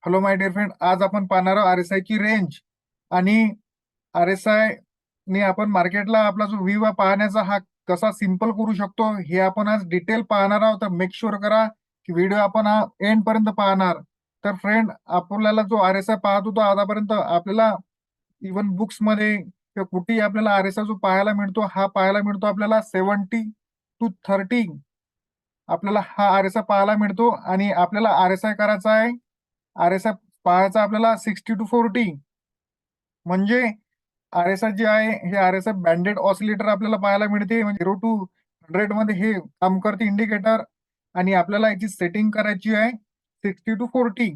Hello my dear friend, आज आपण पाहणार आहोत RSI ची रेंज आणि RSI ने आपण मार्केटला आपला जो व्ह्यू पाहण्याचा हा कसा सिंपल करू शकतो हे आपण आज डिटेल पाहणार आहोत. तर मेक शुअर करा की व्हिडिओ आपण हा एंड पर्यंत पाहणार. तर फ्रेंड, आपल्याला जो RSI पाहत होतो आतापर्यंत आपल्याला इव्हन बुक्स मध्ये किंवा कुठेही आपल्याला RSI जो पाहायला मिळतो हा पाहायला मिळतो आपल्याला 70 to 30. आपल्याला हा RSI पाहायला मिळतो आणि आपल्याला RSI करायचा आहे. RSI पाहायचा आपल्याला 60 to 40. म्हणजे RSI जे आहे हे RSI बँडेड ऑसिलेटर आपल्याला पाहायला मिळते. म्हणजे 0 to 100 मध्ये हे काम करते इंडिकेटर. आणि आपल्याला याची सेटिंग करायची आहे 60 to 40.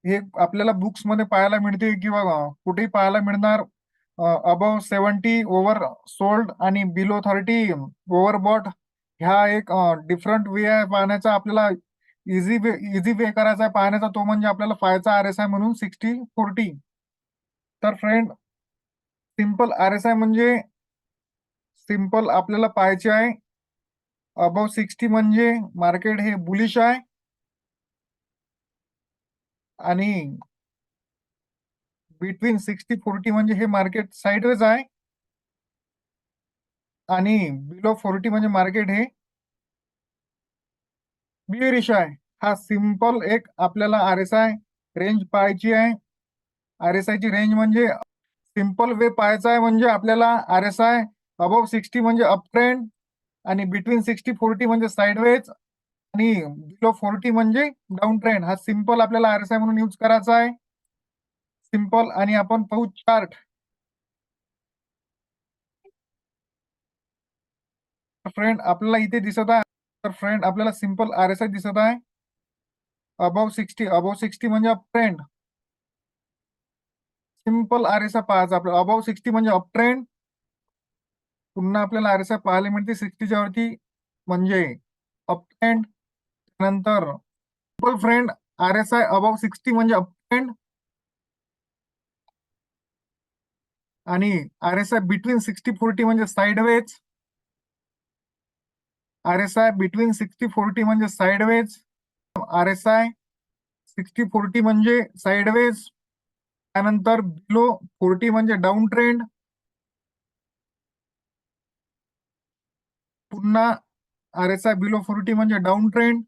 हे आपल्याला बुक्स मध्ये पाहायला मिळते किंवा कुठेही पाहायला मिळणार. अबव 70 ओव्हर सोल्ड आणि बिलो 30 ओव्हर बॉट. ह्या एक डिफरंट वे आहे पाहण्याचा. आपल्याला इझी वे करायचा आहे पाहण्याचा, तो म्हणजे आपल्याला पाहायचा RSI म्हणून 60-40. तर फ्रेंड, सिंपल RSI म्हणजे सिंपल आपल्याला पाहायचे आहे अबव 60 म्हणजे मार्केट हे बुलिश आहे आणि बिटवीन 60-40 म्हणजे हे मार्केट साइडवेज आहे आणि बिलो 40 म्हणजे मार्केट हे बिअरिश आहे. हा सिंपल एक आपल्याला RSI रेंज पाहायची आहे. RSI ची रेंज म्हणजे सिंपल वे पाहायचा आहे म्हणजे आपल्याला RSI अबव 60 म्हणजे अप ट्रेंड आणि बिटवीन 60-40 म्हणजे साइडवेज आणि बिलो 40 म्हणजे डाऊन ट्रेंड. हा सिंपल आपल्याला RSI म्हणून यूज करायचा आहे. सिंपल. आणि आपण पाहू चार्ट. फ्रेंड आपल्याला इथे दिसत आहे. तर फ्रेंड आपल्याला सिंपल RSI दिसत आहे अबव 60. अबव 60 म्हणजे अप ट्रेंड. सिंपल RSI पाहायचा आपल्याला. अबव 60 म्हणजे अप ट्रेंड. पुन्हा आपल्याला RSI पाहायला मिळते 60च्या वरती म्हणजे अप ट्रेंड. नंतर सिंपल फ्रेंड, RSI अबव 60 म्हणजे अप ट्रेंड आणि RSI बिटवीन 60-40 म्हणजे साइडवेज. RSI बिटवीन 60-40 म्हणजे साइडवेज. RSI 60-40 म्हणजे साइडवेज. त्यानंतर बिलो 40 म्हणजे डाऊन ट्रेंड. पुन्हा RSI बिलो 40 म्हणजे डाऊन ट्रेंड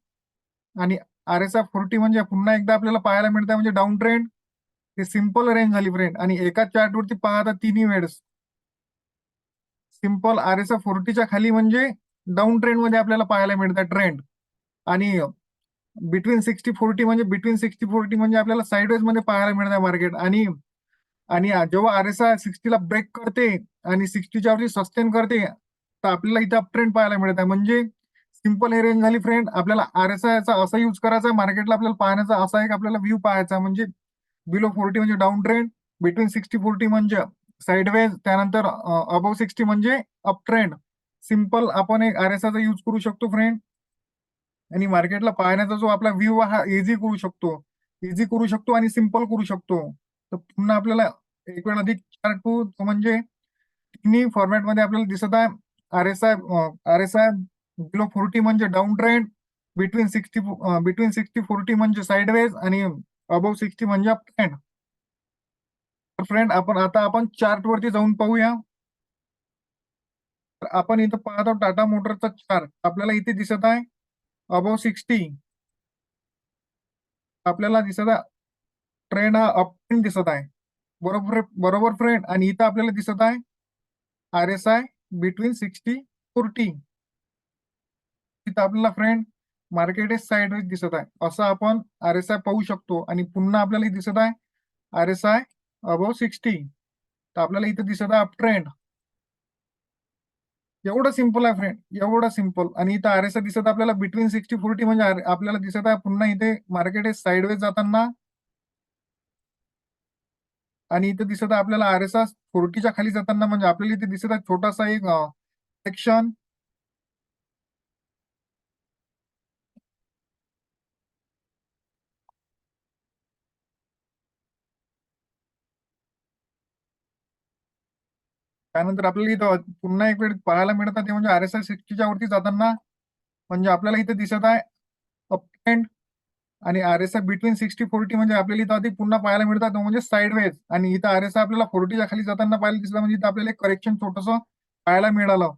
आणि RSI 40 म्हणजे पुन्हा एकदा आपल्याला पाहायला मिळतं म्हणजे डाऊन ट्रेंड. हे सिंपल रेंज झाली फ्रेंड. आणि एका चार्टवरती पाहता तिन्ही वेळेस सिंपल RSI 40च्या खाली म्हणजे डाऊन ट्रेंड मध्ये आपल्याला पाहायला मिळतात ट्रेंड. आणि बिटवीन 60-40 म्हणजे आपल्याला साइडवेज मध्ये पाहायला मिळतं मार्केट. आणि आणि जेव्हा RSI 60 ला ब्रेक करते आणि 60च्या वरती सस्टेन करते तर आपल्याला इथे अप ट्रेंड पाहायला मिळत आहे. म्हणजे सिंपल हे रेंज झाली फ्रेंड. आपल्याला RSI चा असा यूज करायचा मार्केटला आपल्याला पाहण्याचा असा एक आपल्याला व्ह्यू पाहायचा म्हणजे बिलो 40 म्हणजे डाऊन ट्रेंड, बिटवीन 60-40 म्हणजे साइडवेज, त्यानंतर अबव 60 म्हणजे अप ट्रेंड. सिंपल आपण एक RSI चा यूज करू शकतो फ्रेंड. आणि मार्केटला पाहण्याचा जो आपला व्ह्यू हा इझी करू शकतो आणि सिंपल करू शकतो. तर पुन्हा आपल्याला एक वेळ अधिक चार्ट तो म्हणजे तिन्ही फॉर्मॅट मध्ये आपल्याला दिसत आहे. आर एस आय बिलो 40 म्हणजे डाऊन ट्रेंड, बिटवीन 60-40 म्हणजे साइडवेज आणि अबव 60 म्हणजे अप ट्रेंड. तर फ्रेंड आपण चार्ट वरती जाऊन पाहूया. तर आपण इथं पाहतो टाटा मोटरचा चार्ट आपल्याला इथे दिसत आहे अबव 60. आपल्याला दिसत आहे ट्रेंड हा अप ट्रेंड दिसत आहे. बरोबर बरोबर फ्रेंड. आणि इथं आपल्याला दिसत आहे RSI बिटवीन 60-40. तिथं आपल्याला फ्रेंड मार्केट साइडवेज दिसत आहे. असं आपण RSI पाहू शकतो. आणि पुन्हा आपल्याला इथे दिसत आहे RSI अबव 60. तर आपल्याला इथे दिसत आहे अप ट्रेंड. एवढं सिंपल आहे फ्रेंड, एवढं सिंपल. आणि इथं RSI दिसत आहे आपल्याला बिटवीन 60-40 म्हणजे आपल्याला दिसत आहे पुन्हा इथे मार्केट साइडवेज जाताना. आणि इथे दिसत आहे आपल्याला RSI 40च्या खाली जाताना म्हणजे आपल्याला इथे दिसत आहे छोटासा एक सेक्शन. त्यानंतर आपल्याला इथं पुन्हा एक वेळ पाहायला मिळतात ते म्हणजे RSI 60च्या वरती जाताना म्हणजे आपल्याला इथे दिसत आहे अप ट्रेंड. आणि RSI बिटवीन 60-40 म्हणजे आपल्याला इथं आधी पुन्हा पाहायला मिळतात म्हणजे साईडवेज, आणि इथं RSI आपल्याला 40च्या खाली जाताना पाहायला दिसलं म्हणजे इथं आपल्याला एक करेक्शन छोटस पाहायला मिळालं.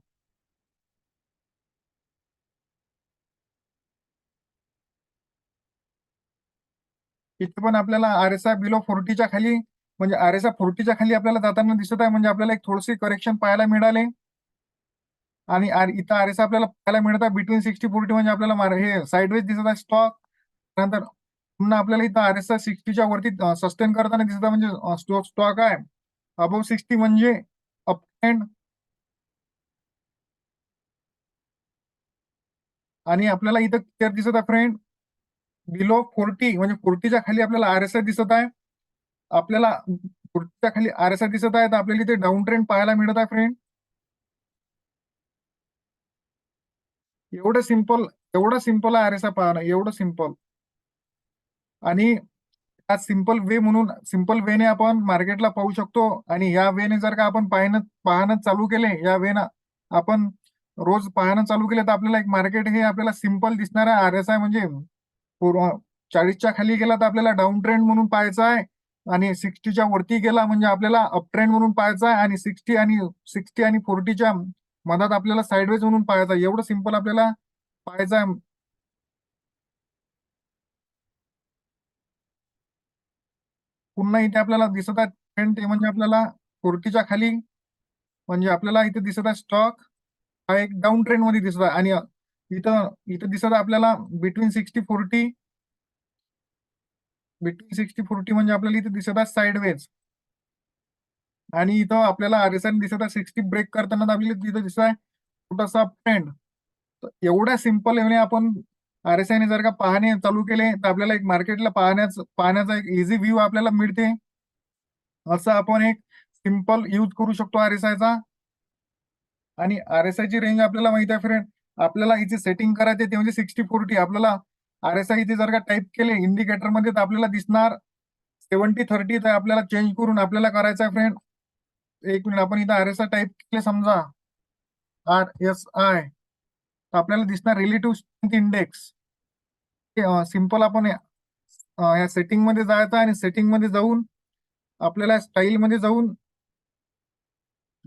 इथे पण आपल्याला RSI बिलो 40च्या खाली म्हणजे RSI 40च्या खाली आपल्याला जाताना दिसत आहे, म्हणजे आपल्याला एक थोडेसे करेक्शन पाहायला मिळाले. आणि इथं RSI आपल्याला पाहायला मिळत आहे बिटवीन 60-40 म्हणजे आपल्याला हे साईडवेज दिसत आहे स्टॉक. नंतर पुन्हा आपल्याला इथं RSI 60च्या वरती सस्टेन करताना दिसत आहे, म्हणजे स्टॉक आहे अबोव्ह 60 म्हणजे अप ट्रेंड. आणि आपल्याला इथं क्लिअर दिसत आहे फ्रेंड, बिलो 40 म्हणजे 40च्या खाली आपल्याला RSI दिसत आहे. आपल्याला 40च्या खाली RSI दिसत आहे, तर आपल्याला इथे डाऊन ट्रेंड पाहायला मिळत आहे फ्रेंड. एवढं सिंपल, एवढं सिंपल आहे RSI पाहणं, एवढं सिंपल. आणि हा सिंपल वे म्हणून सिंपल वेने आपण मार्केटला पाहू शकतो. आणि या वेने जर का आपण पाहणं चालू केले, या वेनं आपण रोज पाहणं चालू केलं, तर आपल्याला एक मार्केट हे आपल्याला सिंपल दिसणार आहे. RSI म्हणजे 40च्या खाली गेला तर आपल्याला डाऊन ट्रेंड म्हणून पाहायचा आहे, आणि 60च्या वरती गेला म्हणजे आपल्याला अप ट्रेंड म्हणून पाहायचा आहे, आणि 60 आणि 40च्या मधात आपल्याला साईडवेज म्हणून पाहायचा आहे. एवढं सिंपल आपल्याला पाहायचं आहे. पुन्हा इथे आपल्याला दिसत आहे ट्रेंड, ते म्हणजे आपल्याला 40च्या खाली म्हणजे आपल्याला इथे दिसत आहे स्टॉक हा एक डाऊन ट्रेंड मध्ये दिसत आहे. आणि इथं इथं दिसत आहे आपल्याला बिटवीन 60-40, बिटवीन 60-40 म्हणजे आपल्याला इथे दिसत आहे साईडवेज. आणि इथं आपल्याला RSI दिसत आहे 60 ब्रेक करताना, तर आपल्याला तिथं दिसत आहे छोटासा ट्रेंड. एवढ्या सिंपल वेने आपण RSI ने जर का पाहणे चालू केले, तर आपल्याला एक मार्केटला पाहण्याचा एक इझी व्ह्यू आपल्याला मिळते. असं आपण एक सिंपल यूज करू शकतो RSI चा. आणि RSI ची रेंज आपल्याला माहिती आहे फ्रेंड. आपल्याला इथे सेटिंग करायचे ते म्हणजे 60-40. आपल्याला RSI इथे जर का टाईप केले इंडिकेटर मध्ये, तर आपल्याला दिसणार 70-30. तर आपल्याला चेंज करून आपल्याला करायचं आहे फ्रेंड. एक मिनिट, आपण इथं RSI टाईप केले समजा RSI, तर आपल्याला दिसणार रिलेटिव्ह स्ट्रेंथ इंडेक्स. सिंपल आपण या सेटिंग मध्ये जायचं, आणि सेटिंग मध्ये जाऊन आपल्याला स्टाईल मध्ये जाऊन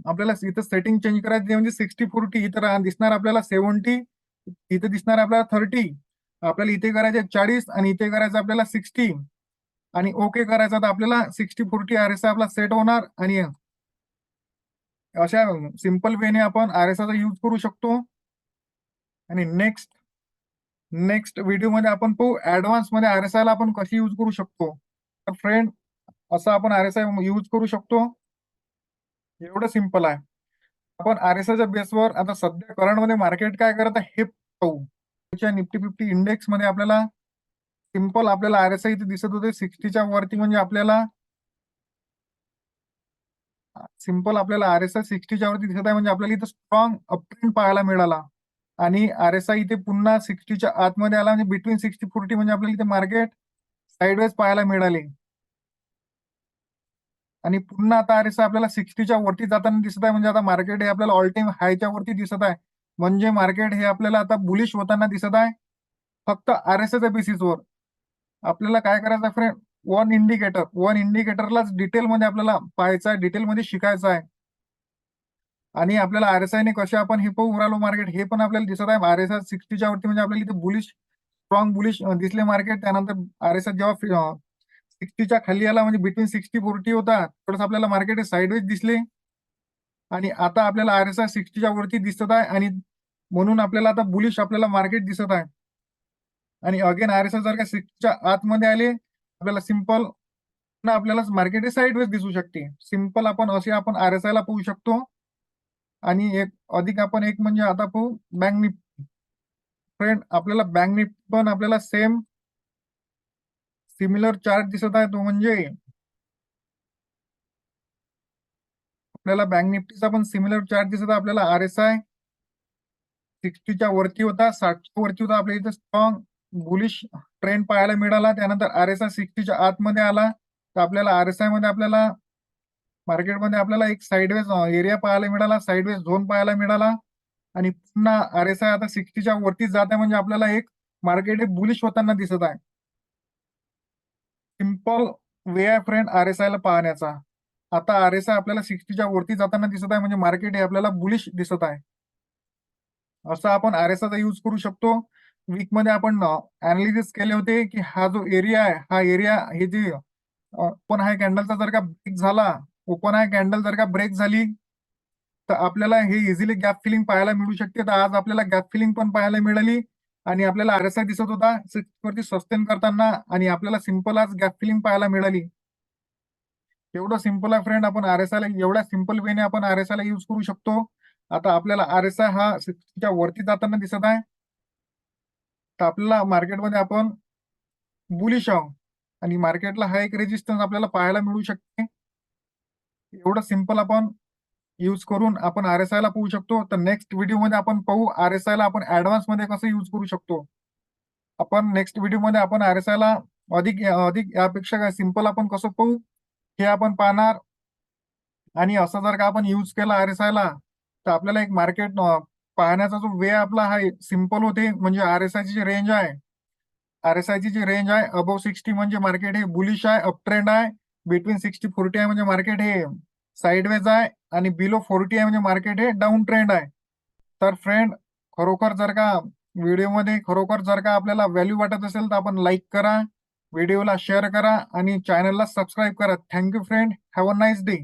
आपल्याला इथं सेटिंग चेंज करायची म्हणजे 60-40. इथं दिसणार आपल्याला 70, इथे दिसणार आपल्याला 30. आपल्याला इथे करायचे 40, आणि इथे करायचं आपल्याला 60, आणि ओके करायचं. तर आपल्याला 60-40 RSI आपला सेट होणार. आणि अशा सिंपल वेने आपण RSI चा यूज करू शकतो. आणि नेक्स्ट व्हिडिओमध्ये आपण पाहू ऍडव्हान्स मध्ये RSI ला आपण कशी यूज करू शकतो. तर फ्रेंड, असं आपण RSI यूज करू शकतो. एवढं सिंपल आहे. आपण RSIच्या बेसवर आता सध्या करंट मध्ये मार्केट काय करत आहे हे पाहू. निफ्टी 50 इंडेक्स मध्ये आपल्याला सिंपल आपल्याला RSI इथे दिसत होते 60च्या वरती, म्हणजे आपल्याला सिंपल आपल्याला RSI 60च्या वरती दिसत आहे, म्हणजे आपल्याला इथे स्ट्रॉंग अपट्रेंड पाहायला मिळाला. आणि RSI इथे पुन्हा 60च्या आतमध्ये आला, म्हणजे बिटवीन 60-40 म्हणजे आपल्याला इथे मार्केट साईडवेज पाहायला मिळाले. आणि पुन्हा आता RSI आपल्याला 60च्या वरती जाताना दिसत आहे, म्हणजे आता मार्केट हे आपल्याला ऑल टाइम हायच्या वरती दिसत आहे. म्हणजे मार्केट हे आपल्याला आता बुलिश होताना दिसत आहे. फक्त RSIच्या बेसिसवर आपल्याला काय करायचं आहे फ्रेंड, वन इंडिकेटरलाच डिटेलमध्ये आपल्याला पाहायचं आहे, डिटेलमध्ये शिकायचं आहे. आणि आपल्याला RSI ने कसे आपण हे पाहू राहिलो मार्केट, हे पण आपल्याला दिसत आहे. RSI 60च्या वरती म्हणजे आपल्याला इथे स्ट्रॉंग बुलिश दिसले मार्केट. त्यानंतर RSI जेव्हा 60च्या खाली आला म्हणजे बिटवीन 60-40 होता, थोडंसं आपल्याला मार्केट साईडवेज दिसले. आणि आता आपल्याला RSI 60च्या वरती दिसत आहे, आणि म्हणून आपल्याला आता बुलिश आपल्याला मार्केट दिसत आहे. आणि अगेन RSI जर का 60च्या आतमध्ये आले, आपल्याला सिंपल आपल्याला मार्केट साईडवेज दिसू शकते. सिंपल आपण असे आपण RSI ला पाहू शकतो. आणि एक अधिक आपण एक म्हणजे आता पाहू बँक निफ्टी. फ्रेंड, आपल्याला बँक निफ्टी पण आपल्याला सेम सिमिलर चार्ट दिसत आहे. तो म्हणजे आपल्याला बँक निफ्टीचा पण सिमिलर चार्ट दिसत आहे. आपल्याला RSI 60च्या वरती होता, 60च्या वरती होता. आपल्या इथे स्ट्रॉंग बुलिश ट्रेंड पाहायला मिळाला. त्यानंतर RSI 60च्या आतमध्ये आला, तर आपल्याला RSI मध्ये आपल्याला मार्केटमध्ये आपल्याला एक साईडवेज एरिया पाहायला मिळाला, साईडवेज झोन पाहायला मिळाला. आणि पुन्हा RSI आता 60च्या वरती जात आहे, म्हणजे आपल्याला एक मार्केट बुलिश होताना दिसत आहे. सिंपल वे आहे फ्रेंड RSI ला पाहण्याचा. आता RSI आपल्याला 60च्या वरती जाताना दिसत आहे, म्हणजे मार्केट हे आपल्याला बुलिश दिसत आहे. असं आपण RSI चा यूज करू शकतो. वीक मध्ये आपण अनालिसिस केले होते की हा जो एरिया आहे, हा एरिया हे जे ओपन हाय कॅन्डलचा जर का ब्रेक झाला, ओपन हाय कॅन्डल जर का ब्रेक झाली, तर आपल्याला हे इझिली गॅप फिलिंग पाहायला मिळू शकते. तर आज आपल्याला गॅप फिलिंग पण पाहायला मिळाली आणि आपल्याला RSI दिसत होता 60 वरती सस्टेन करताना, आणि आपल्याला सिंपल आज गॅप फिलिंग पाहायला मिळाली. एवढं सिंपल आहे फ्रेंड, आपण RSI ला एवढ्या सिंपल वेने आपण RSI ला यूज करू शकतो. आता आपल्याला RSI हा 60च्या वरती जाताना दिसत आहे, तर आपल्याला मार्केटमध्ये आपण बुलिश आहोत आणि मार्केटला हा एक रेजिस्टन्स आपल्याला पाहायला मिळू शकते. एवढं सिंपल आपण यूज करून आपण RSI ला पाहू शकतो. तर नेक्स्ट व्हिडिओमध्ये आपण पाहू RSI ला आपण ऍडव्हान्स मध्ये कसं यूज करू शकतो. आपण नेक्स्ट व्हिडिओमध्ये आपण RSI ला अधिक अधिक यापेक्षा काय सिंपल आपण कसं पाहू हे आपण पाहणार. आणि असं जर का आपण यूज केला RSI ला, तर आपल्याला एक मार्केट पाहण्याचा जो वे आपला हा सिंपल होते. म्हणजे RSI ची जी रेंज आहे, RSI ची जी रेंज आहे अबोव 60 म्हणजे मार्केट हे बुलिश आहे, अप ट्रेंड आहे. बिटवीन 60-40 आहे म्हणजे मार्केट हे साइडवेज आहे, आणि बिलो 40 आहे म्हणजे मार्केट हे डाऊन ट्रेंड आहे. तर फ्रेंड, खरोखर जर का व्हिडिओमध्ये खरोखर जर का आपल्याला व्हॅल्यू वाटत असेल, तर आपण लाईक करा, व्हिडिओला शेअर करा आणि चॅनलला सबस्क्राईब करा. Thank you friend, have a nice day.